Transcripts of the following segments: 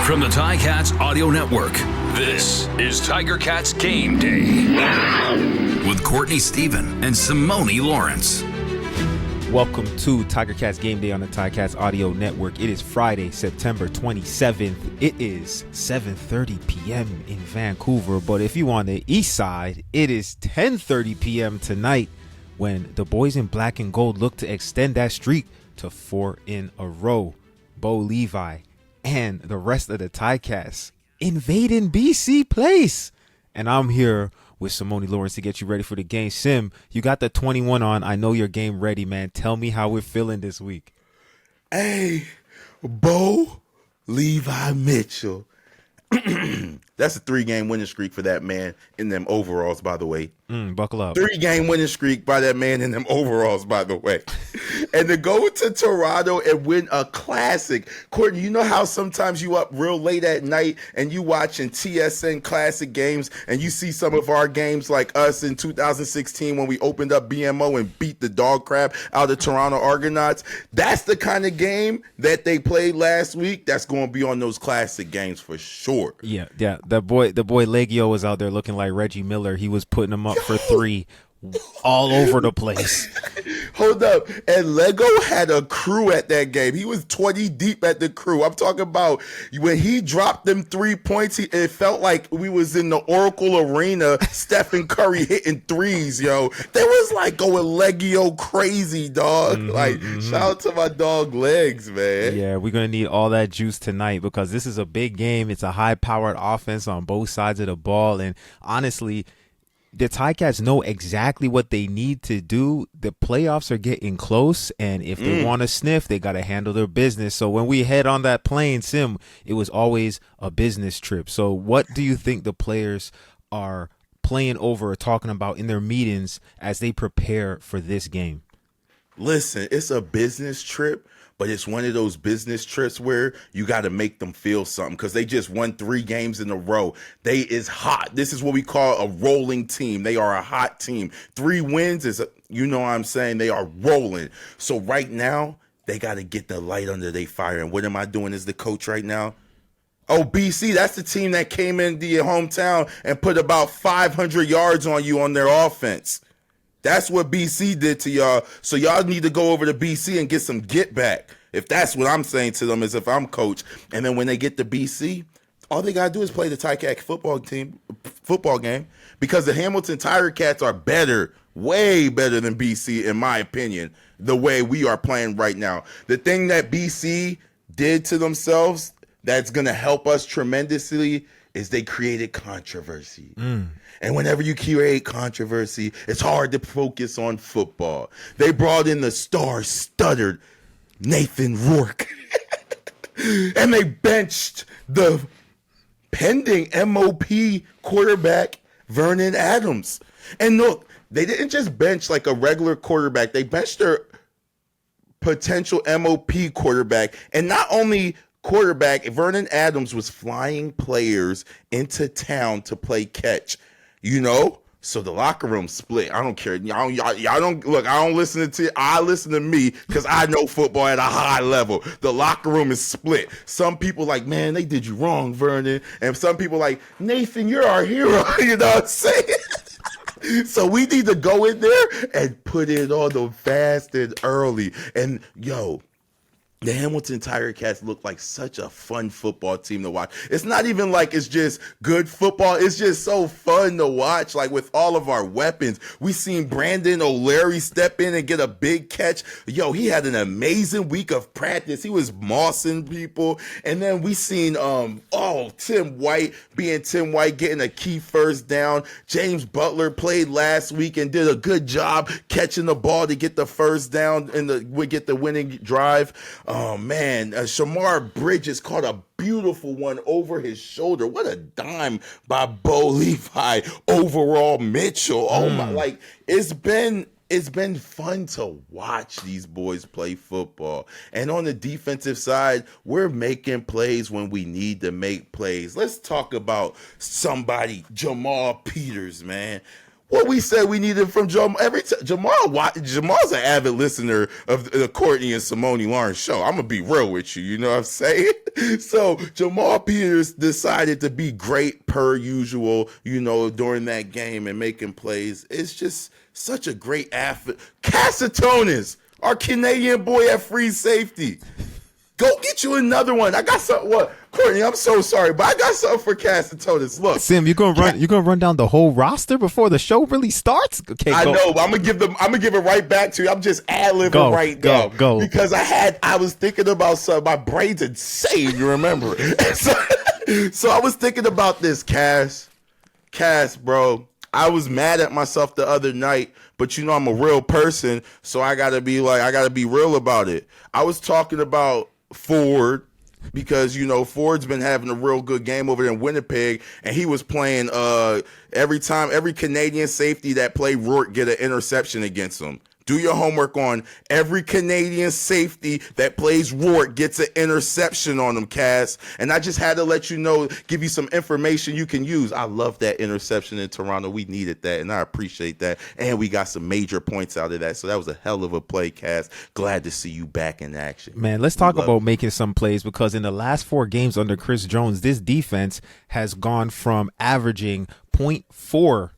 From the Ticats Audio Network, this is Tiger Cats Game Day with Courtney Stephen and Simoni Lawrence. Welcome to Tiger Cats Game Day on the Ticats Audio Network. It is Friday, September 27th. It is 7:30 p.m. in Vancouver, but if you're on the east side, it is 10:30 p.m. tonight when the boys in black and gold look to extend that streak to 4 in a row. Bo Levi and the rest of the Ticats invading BC Place. And I'm here with Simoni Lawrence to get you ready for the game. Sim, you got the 21 on. I know your game ready, man. Tell me how we're feeling this week. Hey, Bo Levi Mitchell. That's a 3-game winning streak for that man in them overalls, by the way. Buckle up. 3-game winning streak by that man in them overalls, by the way. And to go to Toronto and win a classic. Courtney, you know how sometimes you up real late at night and you watching TSN classic games and you see some of our games like us in 2016 when we opened up BMO and beat the dog crap out of Toronto Argonauts? That's the kind of game that they played last week. That's going to be on those classic games for sure. Yeah. The boy Legio was out there looking like Reggie Miller. He was putting them up for 3 all over the place. Hold up. And Lego had a crew at that game. He was 20 deep at the crew. I'm talking about when he dropped them 3 points, it felt like we was in the Oracle Arena, Stephen Curry hitting threes, yo. They was like going Legio crazy, dog. Shout out to my dog Legs, man. Yeah, we're going to need all that juice tonight because this is a big game. It's a high-powered offense on both sides of the ball. And honestly, the Ticats know exactly what they need to do. The playoffs are getting close, and if they want to sniff, they got to handle their business. So when we head on that plane, Sim, it was always a business trip. So what do you think the players are playing over or talking about in their meetings as they prepare for this game? Listen, it's a business trip, but it's one of those business trips where you got to make them feel something because they just won 3 games in a row. They is hot. This is what we call a rolling team. They are a hot team. 3 wins is, you know what I'm saying? They are rolling. So right now, they got to get the light under their fire. And what am I doing as the coach right now? Oh, BC, that's the team that came into your hometown and put about 500 yards on you on their offense. That's what BC did to y'all. So y'all need to go over to BC and get some get back. If that's what I'm saying to them, is if I'm coach. And then when they get to BC, all they gotta do is play the Ticat football game, because the Hamilton Tiger Cats are better, way better than BC, in my opinion, the way we are playing right now. The thing that BC did to themselves that's gonna help us tremendously is they created controversy. And whenever you create controversy, it's hard to focus on football. They brought in the star-stuttered Nathan Rourke. And they benched the pending MOP quarterback, Vernon Adams. And look, they didn't just bench like a regular quarterback. They benched their potential MOP quarterback. And not only quarterback, Vernon Adams was flying players into town to play catch. You know, so the locker room split. I don't care. Y'all don't look. I don't listen to. I listen to me because I know football at a high level. The locker room is split. Some people like, man, they did you wrong, Vernon, and some people like, Nathan, you're our hero. You know what I'm saying? So we need to go in there and put it on them fast and early. And yo, the Hamilton Tiger Cats look like such a fun football team to watch. It's not even like it's just good football. It's just so fun to watch, like with all of our weapons. We seen Brandon O'Leary step in and get a big catch. Yo, he had an amazing week of practice. He was mossing people. And then we seen Tim White being Tim White, getting a key first down. James Butler played last week and did a good job catching the ball to get the first down and we get the winning drive. Oh, man, Shamar Bridges caught a beautiful one over his shoulder. What a dime by Bo Levi, overall Mitchell. Oh, my, like, it's been fun to watch these boys play football. And on the defensive side, we're making plays when we need to make plays. Let's talk about somebody, Jamal Peters, man. what we said we needed from Jamal. Jamal's an avid listener of the Courtney and Simoni Lawrence show. I'm gonna be real with you. You know what I'm saying? So Jamal Peters decided to be great per usual. You know, during that game and making plays. It's just such a great athlete. Casatonis, our Canadian boy at free safety. Go get you another one. I got something. What, Courtney? I'm so sorry, but I got something for Casatonis. Look, Sim, you gonna run down the whole roster before the show really starts? Okay, I know, but I'm gonna give it right back to you. I'm just ad-libbing right now. Go. Because I was thinking about something. My brain's insane. You remember? so I was thinking about this, Cass, bro. I was mad at myself the other night, but you know I'm a real person, so I gotta be real about it. I was talking about Ford because, you know, Ford's been having a real good game over there in Winnipeg, and he was playing every Canadian safety that played Rourke get an interception against him. Do your homework on every Canadian safety that plays Rourke gets an interception on them, Cass. And I just had to let you know, give you some information you can use. I love that interception in Toronto. We needed that, and I appreciate that. And we got some major points out of that. So that was a hell of a play, Cass. Glad to see you back in action. Man, let's talk about making some plays, because in the last 4 games under Chris Jones, this defense has gone from averaging 0.4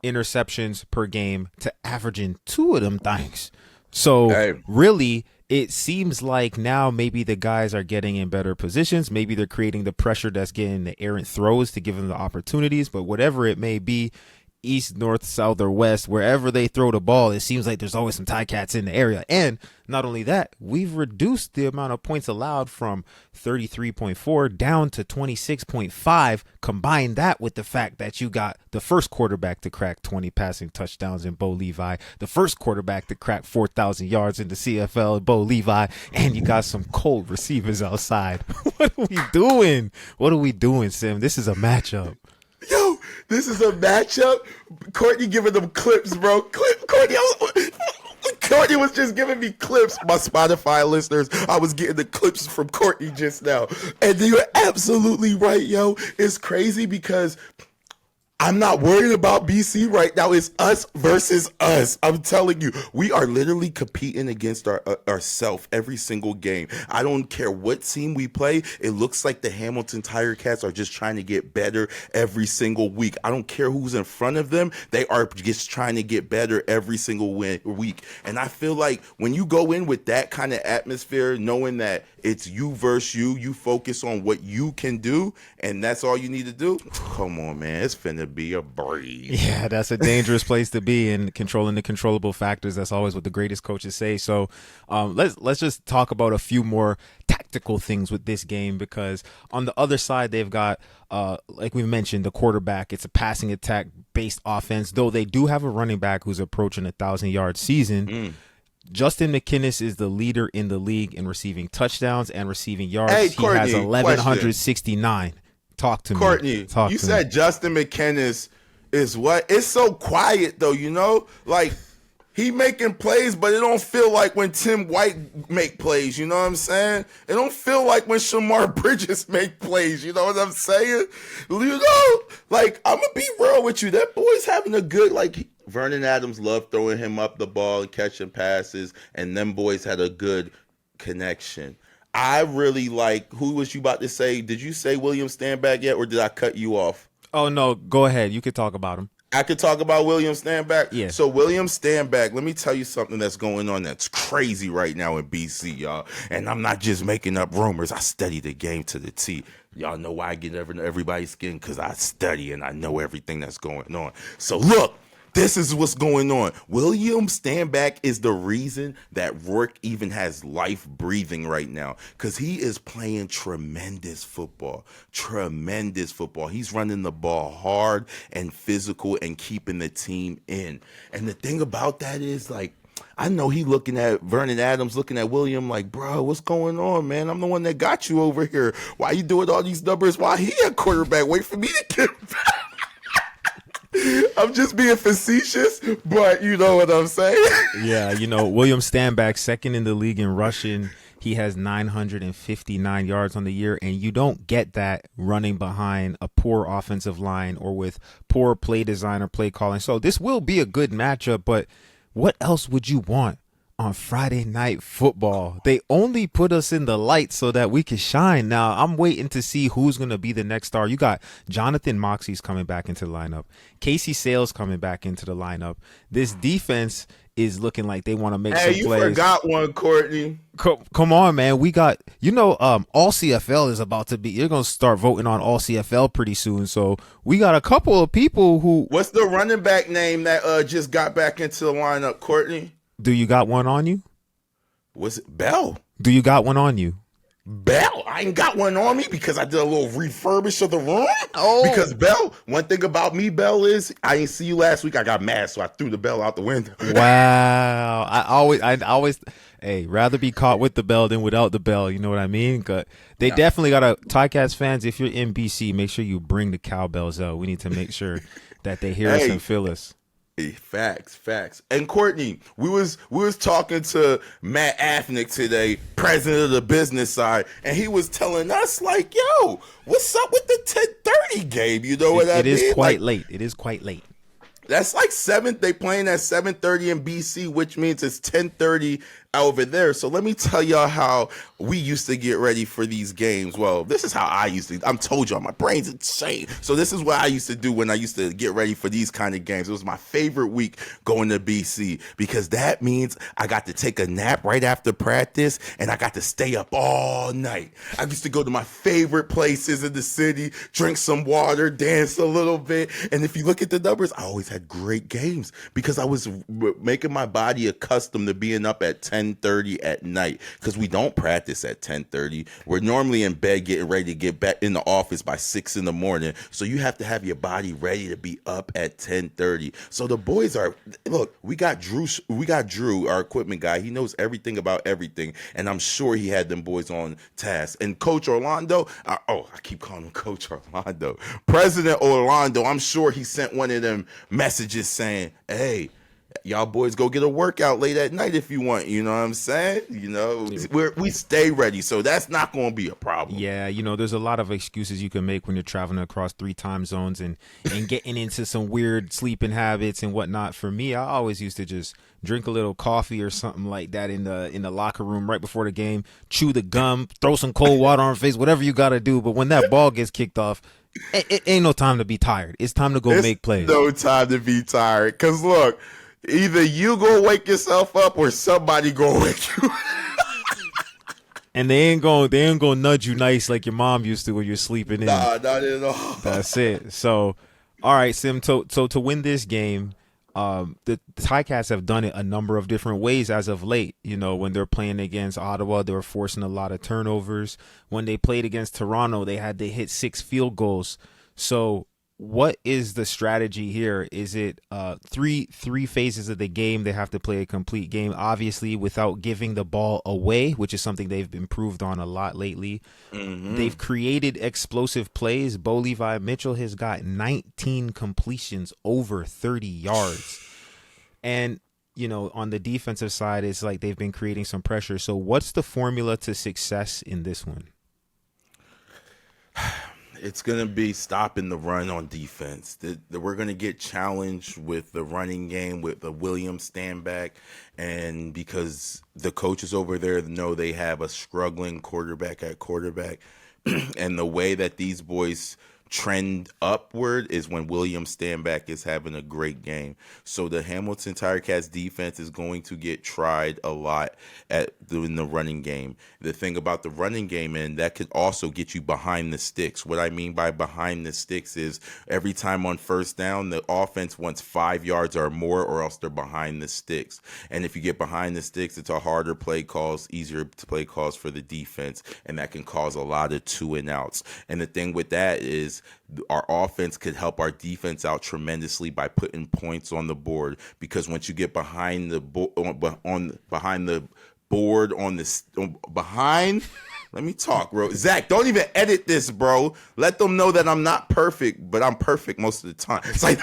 interceptions per game to averaging 2 of them things. So really, it seems like now maybe the guys are getting in better positions. Maybe they're creating the pressure that's getting the errant throws to give them the opportunities. But whatever it may be, east, north, south, or west, wherever they throw the ball, it seems like there's always some Ticats in the area. And not only that, we've reduced the amount of points allowed from 33.4 down to 26.5. Combine that with the fact that you got the first quarterback to crack 20 passing touchdowns in Bo Levi, the first quarterback to crack 4,000 yards in the CFL, Bo Levi, and you got some cold receivers outside. What are we doing? What are we doing, Sim? This is a matchup. Yo, this is a matchup. Courtney giving them clips, bro. Courtney was just giving me clips. My Spotify listeners, I was getting the clips from Courtney just now. And you're absolutely right, yo. It's crazy because I'm not worried about BC right now. It's us versus us. I'm telling you, we are literally competing against ourselves every single game. I don't care what team we play. It looks like the Hamilton Tiger Cats are just trying to get better every single week. I don't care who's in front of them. They are just trying to get better every single week. And I feel like when you go in with that kind of atmosphere, knowing that it's you versus you focus on what you can do, and that's all you need to do. Come on, man. It's finna be a breeze. Yeah, that's a dangerous place to be, and controlling the controllable factors. That's always what the greatest coaches say. So let's just talk about a few more tactical things with this game, because on the other side, they've got, like we mentioned, the quarterback. It's a passing attack based offense, though they do have a running back who's approaching 1,000-yard season. Justin McInnis is the leader in the league in receiving touchdowns and receiving yards. Hey, he has 1,169. Talk to Courtney, me. You said Justin McInnis is what? It's so quiet, though, you know? Like, he making plays, but it don't feel like when Tim White make plays, you know what I'm saying? It don't feel like when Shamar Bridges make plays, you know what I'm saying? You know, like, I'm going to be real with you. That boy's having a good, like, Vernon Adams loved throwing him up the ball and catching passes, and them boys had a good connection. I really like, who was you about to say? Did you say William Stanback yet, or did I cut you off? Oh, no, go ahead. You could talk about him. I could talk about William Stanback? Yeah. So William Stanback, let me tell you something that's going on that's crazy right now in BC, y'all. And I'm not just making up rumors. I study the game to the T. Y'all know why I get everybody's skin? Because I study and I know everything that's going on. So look. This is what's going on. William Stanback is the reason that Rourke even has life breathing right now, because he is playing tremendous football. Tremendous football. He's running the ball hard and physical and keeping the team in. And the thing about that is, like, I know he looking at Vernon Adams, looking at William like, bro, what's going on, man? I'm the one that got you over here. Why you doing all these numbers while he at quarterback? Wait for me to get back. I'm just being facetious, but you know what I'm saying. Yeah, you know, William Stanback, second in the league in rushing. He has 959 yards on the year, and you don't get that running behind a poor offensive line or with poor play design or play calling. So this will be a good matchup, but what else would you want on Friday Night Football? They only put us in the light so that we can shine. Now, I'm waiting to see who's going to be the next star. You got Jonathan Moxey's coming back into the lineup. Casey Sales coming back into the lineup. This defense is looking like they want to make some plays. Hey, you forgot one, Courtney. Come on, man. We got, all CFL is about to be, you're going to start voting on all CFL pretty soon. So we got a couple of people who. What's the running back name that just got back into the lineup, Courtney? Do you got one on you? Was it Bell? Do you got one on you? Bell? I ain't got one on me because I did a little refurbish of the room. Oh. Because Bell, one thing about me, Bell, is I didn't see you last week. I got mad, so I threw the bell out the window. Wow. I always, hey, rather be caught with the bell than without the bell. You know what I mean? They definitely got to, Ticats fans, if you're in BC, make sure you bring the cowbells out. We need to make sure that they hear us and feel us. Facts. And Courtney, we was talking to Matt Afnick today, president of the business side, and he was telling us like, "Yo, what's up with the 10:30 game?" You know what I mean? It is quite late. It is quite late. That's like 7. They playing at 7:30 in BC, which means it's 10:30 over there. So let me tell y'all how we used to get ready for these games. Well, this is how I used to. I'm told y'all my brain's insane. So this is what I used to do when I used to get ready for these kind of games. It was my favorite week going to BC because that means I got to take a nap right after practice and I got to stay up all night. I used to go to my favorite places in the city, drink some water, dance a little bit. And if you look at the numbers, I always had great games because I was making my body accustomed to being up at 10:30 at night because we don't practice at 10:30. We're normally in bed getting ready to get back in the office by 6 in the morning. So you have to have your body ready to be up at 10:30. So the boys are, look, we got Drew, our equipment guy. He knows everything about everything. And I'm sure he had them boys on task. And Coach Orlando, I keep calling him Coach Orlando. President Orlando, I'm sure he sent one of them messages saying, hey, y'all boys go get a workout late at night if you want. You know what I'm saying? We stay ready, so that's not going to be a problem. Yeah, there's a lot of excuses you can make when you're traveling across 3 time zones and getting into some weird sleeping habits and whatnot. For me, I always used to just drink a little coffee or something like that in the locker room right before the game, chew the gum, throw some cold water on your face, whatever you got to do. But when that ball gets kicked off, it ain't no time to be tired. It's time to go make plays. No time to be tired. Because, look, either you go wake yourself up or somebody go wake you. And they ain't gonna nudge you nice like your mom used to when you're sleeping in. Nah, not at all. That's it. So, all right, Sim. So to win this game, the Ticats have done it a number of different ways as of late. When they're playing against Ottawa, they were forcing a lot of turnovers. When they played against Toronto, they had to hit 6 field goals. So what is the strategy here? Is it three phases of the game? They have to play a complete game, obviously, without giving the ball away, which is something they've improved on a lot lately. Mm-hmm. They've created explosive plays. Bo Levi Mitchell has got 19 completions over 30 yards. And, on the defensive side, it's like they've been creating some pressure. So what's the formula to success in this one? It's going to be stopping the run on defense. We're going to get challenged with the running game with the William Stanback. And because the coaches over there know they have a struggling quarterback at quarterback. And the way that these boys trend upward is when William Stanback is having a great game. So the Hamilton Ticats defense is going to get tried a lot in the running game. The thing about the running game, and that could also get you behind the sticks. What I mean by behind the sticks is every time on first down, the offense wants 5 yards or more, or else they're behind the sticks. And if you get behind the sticks, it's a harder play calls, easier to play calls for the defense, and that can cause a lot of 2-and-outs. And the thing with that is our offense could help our defense out tremendously by putting points on the board, because once you get behind the board Let me talk, bro. Zach, don't even edit this, bro. Let them know that I'm not perfect, but I'm perfect most of the time. It's like,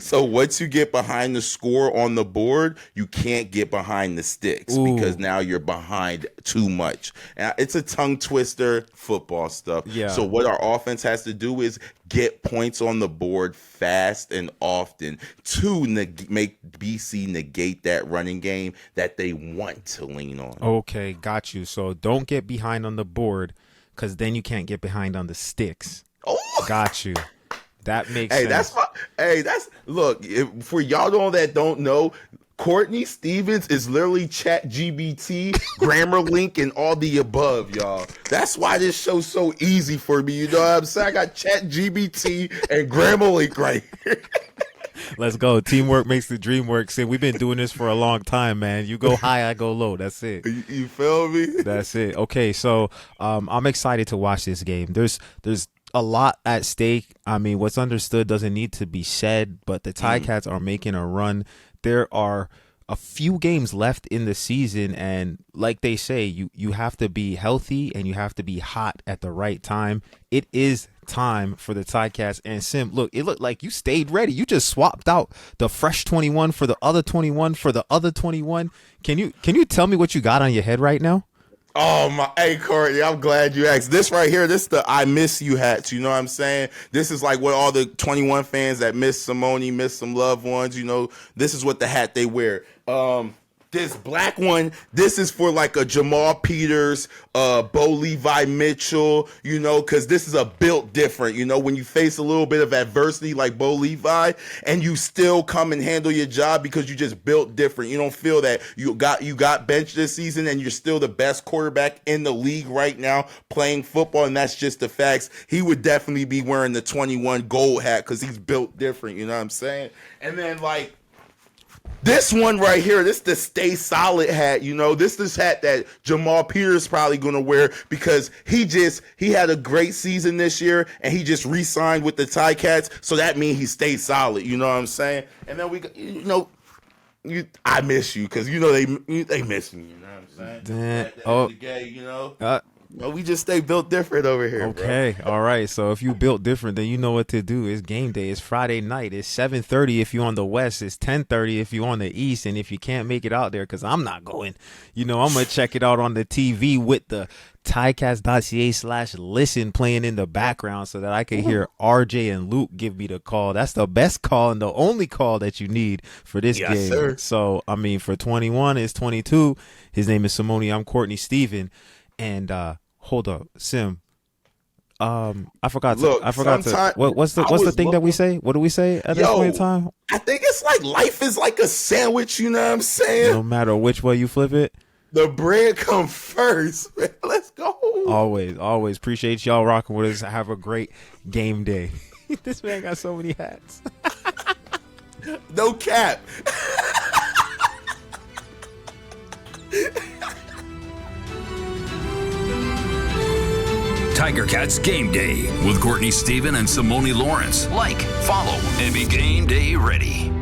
so once you get behind the score on the board, you can't get behind the sticks because now you're behind too much. And it's a tongue twister, football stuff. Yeah. So what our offense has to do is get points on the board fast and often to make BC negate that running game that they want to lean on. Okay, got you. So don't get behind on the board because then you can't get behind on the sticks. Oh, got you. That makes sense. Look, for y'all that don't know, Courtney Stevens is literally ChatGPT, Grammarlink, and all the above, y'all. That's why this show's so easy for me. You know what I'm saying? I got ChatGPT and Grammarlink right here. Let's go. Teamwork makes the dream work. See, we've been doing this for a long time, man. You go high, I go low. That's it. You feel me? That's it. Okay, so I'm excited to watch this game. There's a lot at stake. I mean, what's understood doesn't need to be said, but the Ticats are making a run. There are a few games left in the season, and like they say, you have to be healthy and you have to be hot at the right time. It is time for the Ticats. And Sim, look, it looked like you stayed ready. You just swapped out the fresh 21 for the other 21 for the other 21. Can you tell me what you got on your head right now? Oh my, hey Courtney, I'm glad you asked. This right here, this is the I miss you hats. You know what I'm saying? This is like what all the 21 fans that miss Simoni, miss some loved ones. You know, this is what the hat they wear. This black one, this is for like a Jamal Peters, Bo Levi Mitchell, you know, because this is a built different, you know, when you face a little bit of adversity like Bo Levi and you still come and handle your job because you just built different. You don't feel that you got benched this season and you're still the best quarterback in the league right now playing football, and that's just the facts. He would definitely be wearing the 21 gold hat because he's built different, you know what I'm saying? And then like, this one right here, this the Stay Solid hat, you know. This hat that Jamal Peters probably going to wear because he had a great season this year and he just re-signed with the Ticats, so that means he stays solid, you know what I'm saying? And then I miss you because you know they miss me, you know what I'm saying? At the end of the day, you know. We just stay built different over here. Okay, bro. All right. So if you built different, then you know what to do. It's game day. It's Friday night. It's 7:30 if you're on the west. It's 10:30 if you're on the east. And if you can't make it out there, because I'm not going, you know, I'm gonna check it out on the TV with the Ticats.ca/listen playing in the background so that I can hear RJ and Luke give me the call. That's the best call and the only call that you need for this game. Sir. So I mean, for 21, it's 22. His name is Simoni. I'm Courtney Steven. And hold up, Sim. I forgot. What's the thing that we say? What do we say at this point in time? I think it's like life is like a sandwich. You know what I'm saying? No matter which way you flip it, the bread come first. Man. Let's go. Always appreciate y'all rocking with us. Have a great game day. This man got so many hats. No cap. Tiger Cats Game Day with Courtney Steven and Simoni Lawrence. Like, follow, and be game day ready.